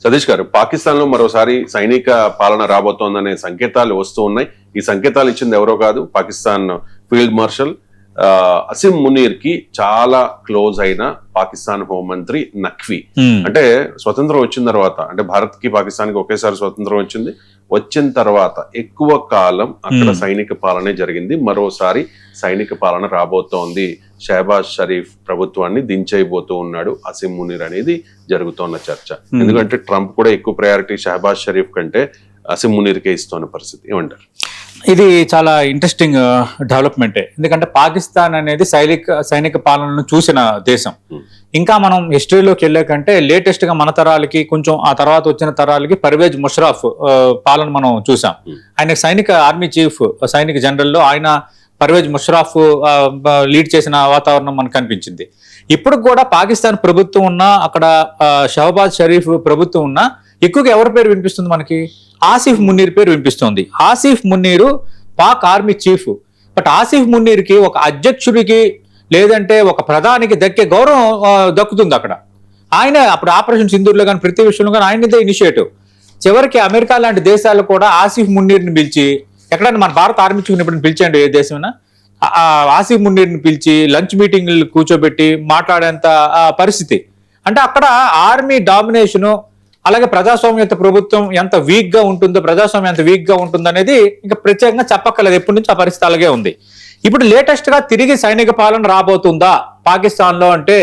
సతీష్ గారు, పాకిస్తాన్ లో మరోసారి సైనిక పాలన రాబోతోందనే సంకేతాలు వస్తూ ఉన్నాయి. ఈ సంకేతాలు ఇచ్చింది ఎవరో కాదు, పాకిస్తాన్ ఫీల్డ్ మార్షల్ అసిం మునీర్ కి చాలా క్లోజ్ అయిన పాకిస్తాన్ హోంమంత్రి నఖ్వీ. అంటే స్వతంత్రం వచ్చిన తర్వాత, అంటే భారత్ కి పాకిస్తాన్ కి ఒకేసారి స్వతంత్రం వచ్చింది. వచ్చిన తర్వాత ఎక్కువ కాలం అక్కడ సైనిక పాలనే జరిగింది. మరోసారి సైనిక పాలన రాబోతోంది. షహబాజ్ షరీఫ్ ప్రభుత్వాన్ని దించేయబోతూ ఉన్నాడు అసిం మునీర్ అనేది జరుగుతోన్న చర్చ. ఎందుకంటే ట్రంప్ కూడా ఎక్కువ ప్రయారిటీ షహబాజ్ షరీఫ్ కంటే అసిం మునీర్కే ఇస్తున్న పరిస్థితి. ఏమంటారు? ఇది చాలా ఇంట్రెస్టింగ్ డెవలప్మెంటే. ఎందుకంటే పాకిస్తాన్ అనేది సైనిక పాలనను చూసిన దేశం. ఇంకా మనం హిస్టరీలోకి వెళ్ళాకంటే లేటెస్ట్ గా మన తరాలకి, కొంచెం ఆ తర్వాత వచ్చిన తరాలకి పర్వేజ్ ముషరఫ్ పాలన మనం చూసాం. ఆయన సైనిక ఆర్మీ చీఫ్, సైనిక జనరల్లో ఆయన పర్వేజ్ ముషరఫ్ లీడ్ చేసిన వాతావరణం మనకు కనిపించింది. ఇప్పుడు కూడా పాకిస్తాన్ ప్రభుత్వం ఉన్నా, అక్కడ షహబాజ్ షరీఫ్ ప్రభుత్వం ఉన్నా, ఎక్కువగా ఎవరి పేరు వినిపిస్తుంది మనకి? ఆసిఫ్ మునీర్ పేరు వినిపిస్తుంది. Asif Munir Pak army chief. But Asif మునీర్కి ఒక అధ్యక్షుడికి లేదంటే ఒక ప్రధానికి దక్కే గౌరవం దక్కుతుంది అక్కడ. ఆయన అప్పుడు ఆపరేషన్ సింధూర్లో కానీ ప్రతి విషయంలో కానీ ఆయనదే ఇనిషియేటివ్. చివరికి అమెరికా లాంటి దేశాలు కూడా ఆసిఫ్ మునీర్ని పిలిచి, ఎక్కడైనా మన భారత ఆర్మీ చీఫ్ని ఎప్పుడైనా పిలిచండి ఏ దేశమైనా, ఆసిఫ్ మునీర్ని పిలిచి లంచ్ మీటింగ్లు కూర్చోబెట్టి మాట్లాడేంత పరిస్థితి. అంటే అక్కడ ఆర్మీ డామినేషను, అలాగే ప్రజాస్వామ్యత ప్రభుత్వం ఎంత వీక్ గా ఉంటుందో, ప్రజాస్వామ్యం ఎంత వీక్ గా ఉంటుంది అనేది ఇంకా ప్రత్యేకంగా చెప్పక్కర్లేదు. ఎప్పటి నుంచి ఆ పరిస్థితి అలాగే ఉంది. ఇప్పుడు లేటెస్ట్ గా తిరిగి సైనిక పాలన రాబోతుందా పాకిస్తాన్ లో అంటే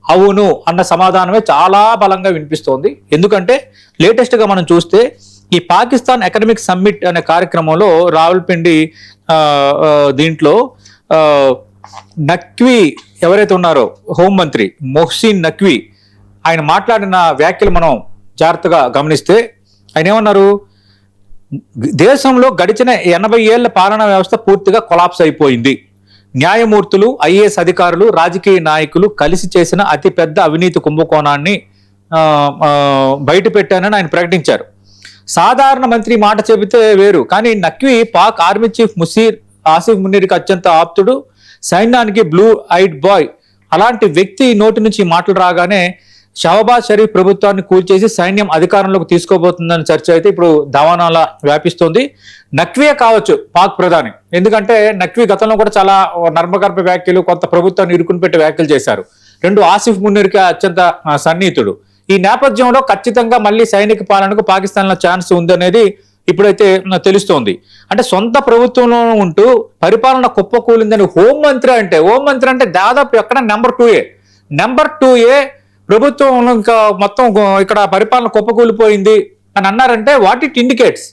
అవును అన్న సమాధానమే చాలా బలంగా వినిపిస్తోంది. ఎందుకంటే లేటెస్ట్ గా మనం చూస్తే ఈ పాకిస్తాన్ ఎకనామిక్ సమ్మిట్ అనే కార్యక్రమంలో రావల్పిండి దీంట్లో నఖ్వీ ఎవరైతే ఉన్నారో హోంమంత్రి మొహ్సిన్ నఖ్వీ, ఆయన మాట్లాడిన వ్యాఖ్యలు మనం జాగ్రత్తగా గమనిస్తే ఆయన ఏమన్నారు? దేశంలో గడిచిన 80 ఏళ్ల పాలనా వ్యవస్థ పూర్తిగా కొలాప్స్ అయిపోయింది. న్యాయమూర్తులు, ఐఏఎస్ అధికారులు, రాజకీయ నాయకులు కలిసి చేసిన అతిపెద్ద అవినీతి కుంభకోణాన్ని బయట పెట్టానని ఆయన ప్రకటించారు. సాధారణ మంత్రి మాట చెబితే వేరు, కానీ నఖ్వీ పాక్ ఆర్మీ చీఫ్ ఆసిఫ్ మునీర్కి అత్యంత ఆప్తుడు, సైన్యానికి బ్లూ ఐడ్ బాయ్. అలాంటి వ్యక్తి నోటి నుంచి మాటలు రాగానే షహబాజ్ షరీఫ్ ప్రభుత్వాన్ని కూల్చేసి సైన్యం అధికారంలోకి తీసుకోబోతుందని చర్చ అయితే ఇప్పుడు దవానాల వ్యాపిస్తోంది. నఖ్వీయే కావచ్చు పాక్ ప్రధాని. ఎందుకంటే నఖ్వీ గతంలో కూడా చాలా నర్మగర్భ వ్యాఖ్యలు, కొంత ప్రభుత్వాన్ని ఇరుకుని పెట్టే వ్యాఖ్యలు చేశారు. ఆసిఫ్ మునీర్కి అత్యంత సన్నిహితుడు. ఈ నేపథ్యంలో ఖచ్చితంగా మళ్ళీ సైనిక పాలనకు పాకిస్తాన్లో ఛాన్స్ ఉందనేది ఇప్పుడైతే తెలుస్తోంది. అంటే సొంత ప్రభుత్వంలో ఉంటూ పరిపాలన కుప్పకూలిందని హోంమంత్రి అంటే దాదాపు ఎక్కడ నెంబర్ 2ఏ ప్రభుత్వం ఇంకా మొత్తం ఇక్కడ పరిపాలన కుప్పకూలిపోయింది అని అన్నారంటే what it indicates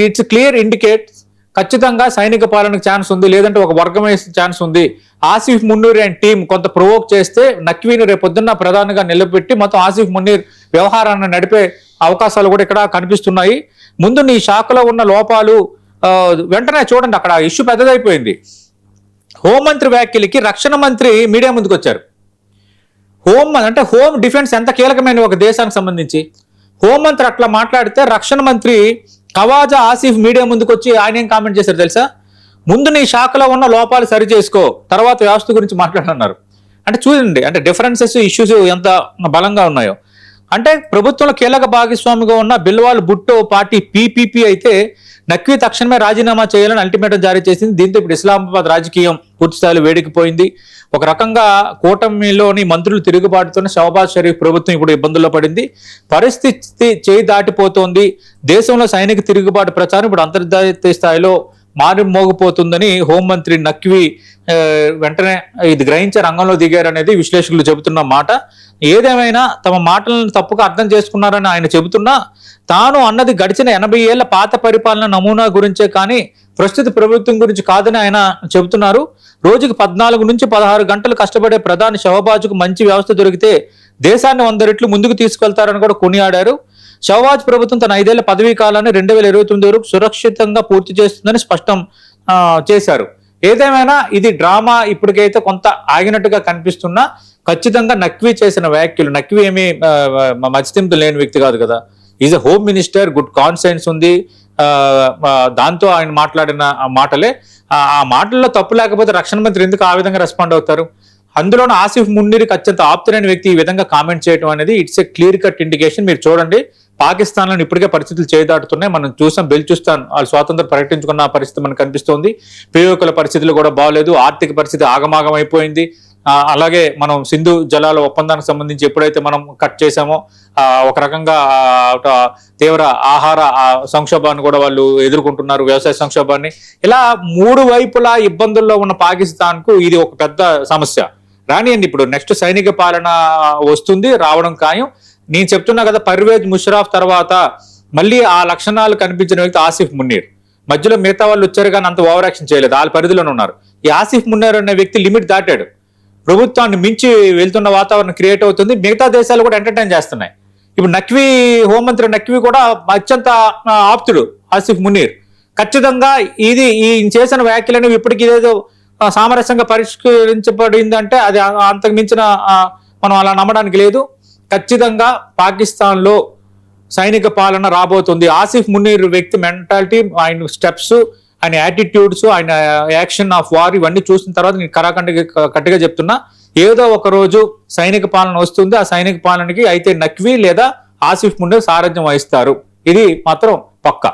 it's clear indicates ఖచ్చితంగా సైనిక పాలనకు ఛాన్స్ ఉంది, లేదంటే ఒక వర్గం వేసే ఛాన్స్ ఉంది. ఆసిఫ్ మునీర్ అండ్ టీం కొంత ప్రొవోక్ చేస్తే నఖ్వీని రేపొద్దున్న ప్రధానిగా నిలబెట్టి మొత్తం ఆసిఫ్ మునీర్ వ్యవహారాన్ని నడిపే అవకాశాలు కూడా ఇక్కడ కనిపిస్తున్నాయి. ముందు నీ శాఖలో ఉన్న లోపాలు వెంటనే చూడండి, అక్కడ ఇష్యూ పెద్దదైపోయింది. హోంమంత్రి వ్యాఖ్యలకి రక్షణ మంత్రి మీడియా ముందుకు వచ్చారు. హోమ్ డిఫెన్స్ ఎంత కీలకమైన ఒక దేశానికి సంబంధించి హోంమంత్రి అట్లా మాట్లాడితే రక్షణ మంత్రి ఖవాజా ఆసిఫ్ మీడియా ముందుకు వచ్చి ఆయన ఏం కామెంట్ చేశారు తెలుసా? ముందు నీ శాఖలో ఉన్న లోపాలు సరి చేసుకో, తర్వాత వ్యవస్థ గురించి మాట్లాడన్నారు. అంటే చూడండి, అంటే డిఫరెన్సెస్, ఇష్యూస్ ఎంత బలంగా ఉన్నాయో. అంటే ప్రభుత్వంలో కీలక భాగస్వామిగా ఉన్న బిల్వాల్ భుట్టో పార్టీ పీపీపీ అయితే నఖ్వీ తక్షణమే రాజీనామా చేయాలని అల్టిమేటం జారీ చేసింది. దీంతో ఇప్పుడు ఇస్లామాబాద్ రాజకీయం పూర్తి స్థాయిలో వేడికిపోయింది. ఒక రకంగా కూటమిలోని మంత్రులు తిరుగుబాటుతోనే షహబాజ్ షరీఫ్ ప్రభుత్వం ఇప్పుడు ఇబ్బందుల్లో పడింది. పరిస్థితి చేయి దాటిపోతోంది. దేశంలో సైనిక తిరుగుబాటు ప్రచారం ఇప్పుడు అంతర్జాతీయ స్థాయిలో మారిమోగిపోతుందని హోంమంత్రి నఖ్వీ వెంటనే ఇది గ్రహించే రంగంలో దిగారనేది విశ్లేషకులు చెబుతున్న మాట. ఏదేమైనా తమ మాటలను తప్పుగా అర్థం చేసుకున్నారని ఆయన చెబుతున్నా, తాను అన్నది గడిచిన 80 ఏళ్ల పాత పరిపాలన నమూనా గురించే కానీ ప్రస్తుత ప్రభుత్వం గురించి కాదని ఆయన చెబుతున్నారు. రోజుకి 14 నుంచి 16 గంటలు కష్టపడే ప్రధాని షహబాజ్కు మంచి వ్యవస్థ దొరికితే దేశాన్ని 100 రెట్లు ముందుకు తీసుకెళ్తారని కూడా కొనియాడారు. షహబాజ్ ప్రభుత్వం తన 5 ఏళ్ల పదవీ కాలాన్ని 2029 వరకు సురక్షితంగా పూర్తి చేస్తుందని స్పష్టం చేశారు. ఏదేమైనా ఇది డ్రామా ఇప్పటికైతే కొంత ఆగినట్టుగా కనిపిస్తున్నా, ఖచ్చితంగా నఖ్వీ చేసిన వ్యాఖ్యలు, నఖ్వీ ఏమీ మధ్యస్థింపు లేని వ్యక్తి కాదు కదా, is a home minister, good conscience ఉంది. దాంతో ఆయన మాట్లాడిన మాటలే, ఆ మాటల్లో తప్పు లేకపోతే రక్షణ మంత్రి ఎందుకు ఆ విధంగా రెస్పాండ్ అవుతారు? అందులోనూ ఆసిఫ్ మున్నీర్కి అత్యంత ఆప్తులైన వ్యక్తి ఈ విధంగా కామెంట్ చేయడం అనేది it's a clear cut indication. మీరు చూడండి, పాకిస్తాన్ లో ఇప్పటికే పరిస్థితులు చేదాటుతున్నాయి. మనం చూసాం, బెల్చిస్తాన్ వాళ్ళు స్వాతంత్రం ప్రకటించుకున్న పరిస్థితి మనకు కనిపిస్తోంది. పిఓకల పరిస్థితులు కూడా బాగలేదు, ఆర్థిక పరిస్థితి ఆగమాగం అయిపోయింది. అలాగే మనం సింధు జలాల ఒప్పందానికి సంబంధించి ఎప్పుడైతే మనం కట్ చేసామో ఒక రకంగా తీవ్ర ఆహార సంక్షోభాన్ని కూడా వాళ్ళు ఎదుర్కొంటున్నారు, వ్యవసాయ సంక్షోభాన్ని. ఇలా మూడు వైపులా ఇబ్బందుల్లో ఉన్న పాకిస్తాన్ కు ఇది ఒక పెద్ద సమస్య. రానియండి, ఇప్పుడు నెక్స్ట్ సైనిక పాలన వస్తుంది, రావడం ఖాయం. నేను చెప్తున్నా కదా, పర్వేజ్ ముషరాఫ్ తర్వాత మళ్ళీ ఆ లక్షణాలు కనిపించిన వ్యక్తి ఆసిఫ్ మున్నీర్. మధ్యలో మిగతా వాళ్ళు వచ్చారు కానీ అంత ఓవర్ యాక్షన్ చేయలేదు, వాళ్ళ పరిధిలోనే ఉన్నారు. ఈ ఆసిఫ్ మున్నీర్ అనే వ్యక్తి లిమిట్ దాటాడు, ప్రభుత్వాన్ని మించి వెళ్తున్న వాతావరణం క్రియేట్ అవుతుంది. మిగతా దేశాలు కూడా ఎంటర్టైన్ చేస్తున్నాయి. ఇప్పుడు నఖ్వీ, హోంమంత్రి నఖ్వీ కూడా అత్యంత ఆప్తుడు ఆసిఫ్ మున్నీర్. ఖచ్చితంగా ఇది ఈ చేసిన వ్యాఖ్యలను ఇప్పటికి ఇదేదో సామరస్యంగా పరిష్కరించబడిందంటే అది అంతకు మించిన మనం అలా నమ్మడానికి లేదు. ఖచ్చితంగా పాకిస్తాన్ లో సైనిక పాలన రాబోతుంది. ఆసిఫ్ మున్నీర్ వ్యక్తి మెంటాలిటీ, ఆయన స్టెప్స్, ఆయన యాటిట్యూడ్స్, ఆయన యాక్షన్ ఆఫ్ వార్ ఇవన్నీ చూసిన తర్వాత నేను కట్టుగా చెప్తున్నా, ఏదో ఒక రోజు సైనిక పాలన వస్తుంది. ఆ సైనిక పాలనకి అయితే నఖ్వీ లేదా ఆసిఫ్ మున్నీర్ సారథ్యం వహిస్తారు. ఇది మాత్రం పక్కా.